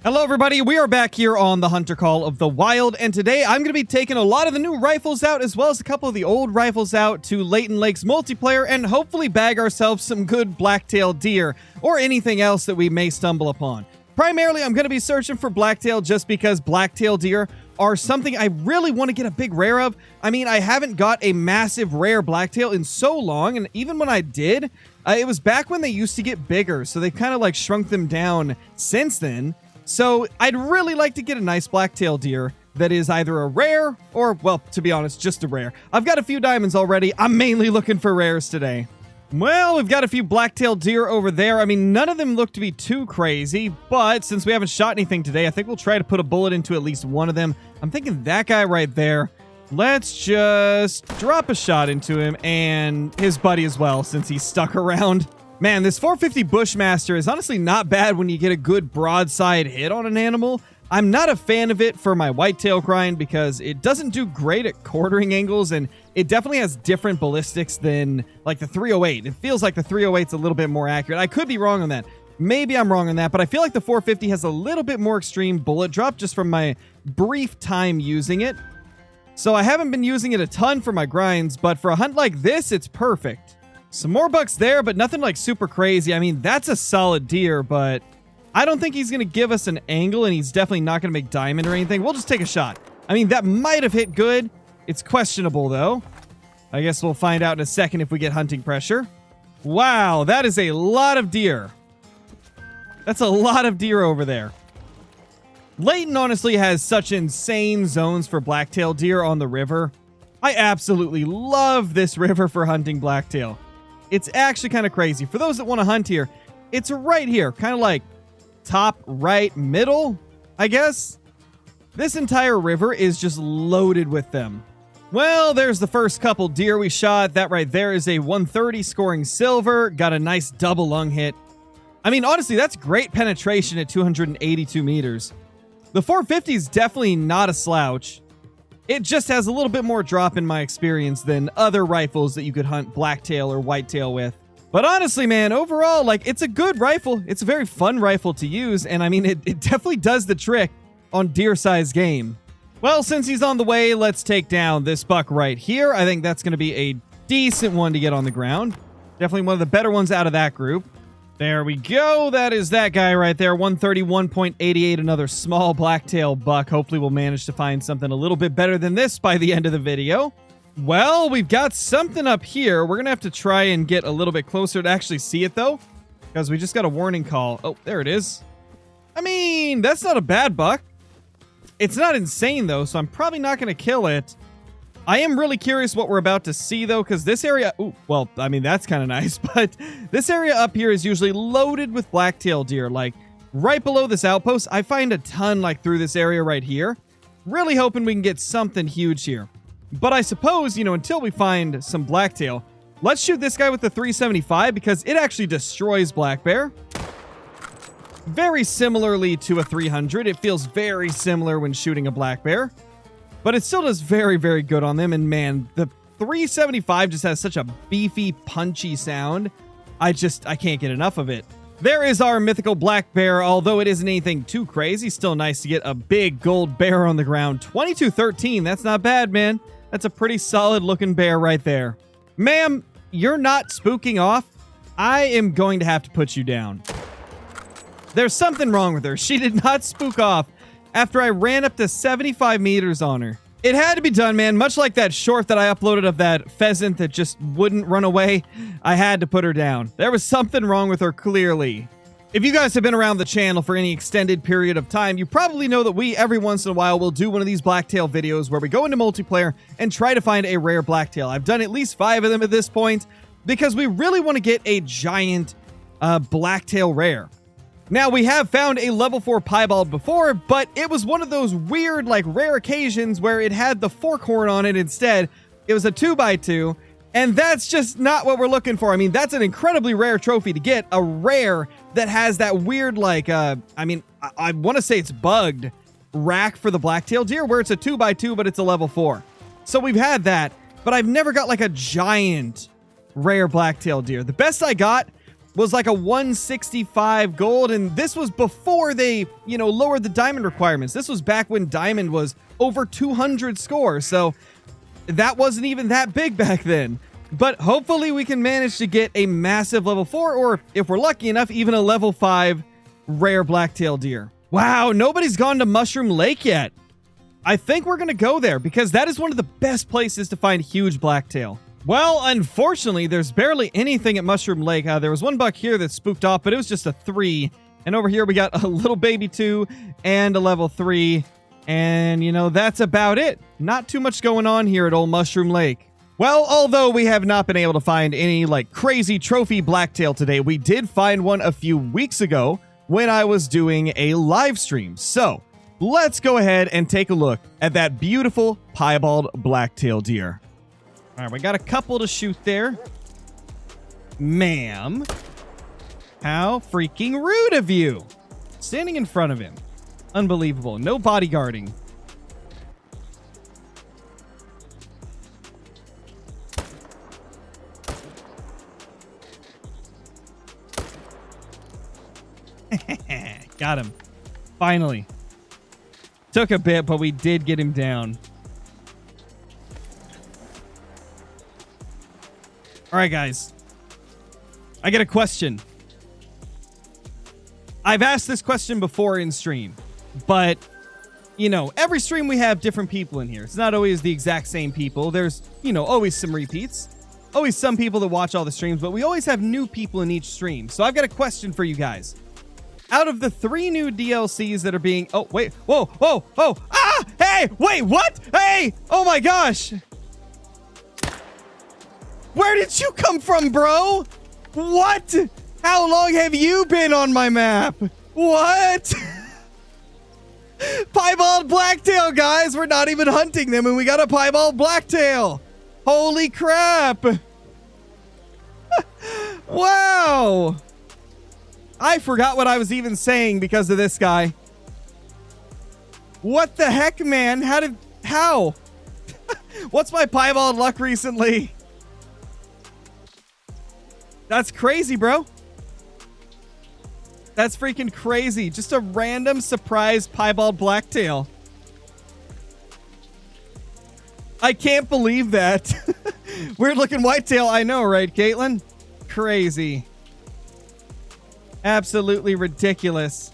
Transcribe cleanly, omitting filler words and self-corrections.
Hello everybody, we are back here on the Hunter Call of the Wild, and today I'm going to be taking a lot of the new rifles out as well as a couple of the old rifles out to Layton Lake's multiplayer and hopefully bag ourselves some good blacktail deer or anything else that we may stumble upon. Primarily, I'm going to be searching for blacktail just because blacktail deer are something I really want to get a big rare of. I mean, I haven't got a massive rare blacktail in so long, and even when I did, it was back when they used to get bigger, so they've kind of like shrunk them down since then. So I'd really like to get a nice blacktail deer that is either a rare or, well, to be honest, just a rare. I've got a few diamonds already. I'm mainly looking for rares today. Well, we've got a few blacktail deer over there. I mean, none of them look to be too crazy, but since we haven't shot anything today, I think we'll try to put a bullet into at least one of them. I'm thinking that guy right there. Let's just drop a shot into him and his buddy as well, since he's stuck around. Man, this 450 Bushmaster is honestly not bad when you get a good broadside hit on an animal. I'm not a fan of it for my whitetail grind because it doesn't do great at quartering angles, and it definitely has different ballistics than like the 308. It feels like the 308's a little bit more accurate. I could be wrong on that. Maybe I'm wrong on that, but I feel like the 450 has a little bit more extreme bullet drop just from my brief time using it. So I haven't been using it a ton for my grinds, but for a hunt like this, it's perfect. Some more bucks there, but nothing like super crazy. I mean, that's a solid deer, but I don't think he's going to give us an angle, and he's definitely not going to make diamond or anything. We'll just take a shot. I mean, that might have hit good. It's questionable, though. I guess we'll find out in a second if we get hunting pressure. Wow, that is a lot of deer. That's a lot of deer over there. Layton honestly has such insane zones for blacktail deer on the river. I absolutely love this river for hunting blacktail. It's actually kind of crazy. For those that want to hunt here, it's right here, kind of like top right middle, I guess. This entire river is just loaded with them. Well, there's the first couple deer we shot. That right there is a 130 scoring silver. Got a nice double lung hit. I mean, honestly, that's great penetration at 282 meters. The 450 is definitely not a slouch. It just has a little bit more drop in my experience than other rifles that you could hunt blacktail or whitetail with. But honestly, man, overall, like, it's a good rifle. It's a very fun rifle to use, and I mean, it definitely does the trick on deer-sized game. Well, since he's on the way, let's take down this buck right here. I think that's going to be a decent one to get on the ground. Definitely one of the better ones out of that group. There we go. That is that guy right there. 131.88, another small blacktail buck. Hopefully we'll manage to find something a little bit better than this by the end of the video. Well, we've got something up here. We're going to have to try and get a little bit closer to actually see it, though, because we just got a warning call. Oh, there it is. I mean, that's not a bad buck. It's not insane, though, so I'm probably not going to kill it. I am really curious what we're about to see, though, because this area... Ooh, well, I mean, that's kind of nice, but this area up here is usually loaded with blacktail deer. Like, right below this outpost, I find a ton, like, through this area right here. Really hoping we can get something huge here. But I suppose, you know, until we find some blacktail, let's shoot this guy with the 375, because it actually destroys black bear. Very similarly to a 300. It feels very similar when shooting a black bear. But it still does very, very good on them. And man, the 375 just has such a beefy, punchy sound. I can't get enough of it. There is our mythical black bear. Although it isn't anything too crazy, still nice to get a big gold bear on the ground. 2213, that's not bad, man. That's a pretty solid looking bear right there. Ma'am, you're not spooking off. I am going to have to put you down. There's something wrong with her. She did not spook off after I ran up to 75 meters on her. It had to be done, man. Much like that short that I uploaded of that pheasant that just wouldn't run away, I had to put her down. There was something wrong with her, clearly. If you guys have been around the channel for any extended period of time, you probably know that we, every once in a while, will do one of these blacktail videos where we go into multiplayer and try to find a rare blacktail. I've done at least 5 of them at this point because we really want to get a giant blacktail rare. Now, we have found a level 4 piebald before, but it was one of those weird, like, rare occasions where it had the fork horn on it instead. It was a 2x2, and that's just not what we're looking for. I mean, that's an incredibly rare trophy to get, a rare that has that weird, like, I want to say it's bugged rack for the blacktail deer, where it's a 2x2, but it's a level 4. So we've had that, but I've never got, like, a giant rare blacktail deer. The best I got was like a 165 gold, and this was before they, lowered the diamond requirements. This was back when diamond was over 200 scores, so that wasn't even that big back then. But hopefully we can manage to get a massive level 4, or if we're lucky enough, even a level 5 rare blacktail deer. Wow, nobody's gone to Mushroom Lake yet. I think we're going to go there because that is one of the best places to find huge blacktail. Well, unfortunately, there's barely anything at Mushroom Lake. There was one buck here that spooked off, but it was just a 3. And over here, we got a little baby 2 and a level 3. And, that's about it. Not too much going on here at Old Mushroom Lake. Well, although we have not been able to find any, crazy trophy blacktail today, we did find one a few weeks ago when I was doing a live stream. So, let's go ahead and take a look at that beautiful piebald blacktail deer. All right, we got a couple to shoot there. Ma'am, how freaking rude of you. Standing in front of him. Unbelievable. No bodyguarding. Got him. Finally. Took a bit, but we did get him down. All right, guys. I get a question. I've asked this question before in stream, but, every stream we have different people in here. It's not always the exact same people. There's, always some repeats. Always some people that watch all the streams, but we always have new people in each stream. So I've got a question for you guys. Out of the 3 new DLCs that are being... Oh, wait. Whoa. Ah! Hey! Wait, what? Hey! Oh my gosh! Where did you come from, bro? What? How long have you been on my map? What? Piebald Blacktail, guys. We're not even hunting them, and we got a Piebald Blacktail. Holy crap. Wow. I forgot what I was even saying because of this guy. What the heck, man? How? What's my piebald luck recently? That's crazy, bro. That's freaking crazy. Just a random surprise piebald blacktail. I can't believe that. Weird looking whitetail. I know, right, Caitlin? Crazy. Absolutely ridiculous.